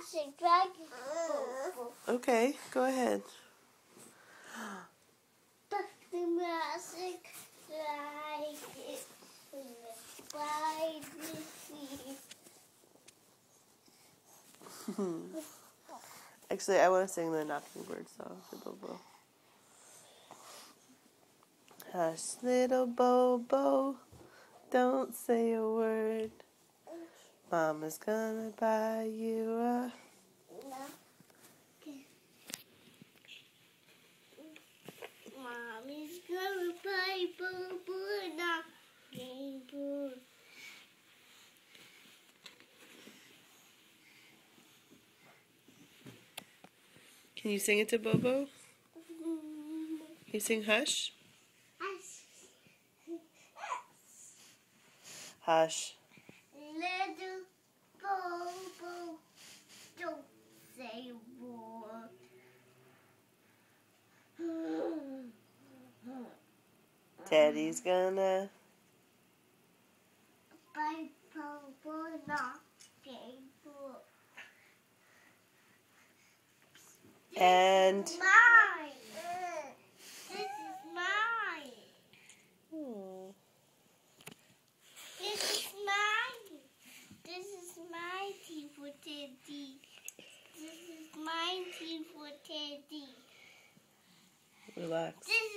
Jurassic Dragon. Okay, go ahead. The Jurassic Dragon by the sea. Actually, I want to sing the Mockingbird song for Bobo. Hush, little Bobo, don't say a word. Mama's gonna buy you a... Mommy's gonna buy Bobo a Mockingbird. Can you sing it to Bobo? Can you sing Hush? Hush. Little Bobo, don't say a word. Teddy's gonna... Buy Bobo a Mockingbird. And... Mine. This is mine. This is mine. This is my tea for Teddy. This is my tea for Teddy. Relax. This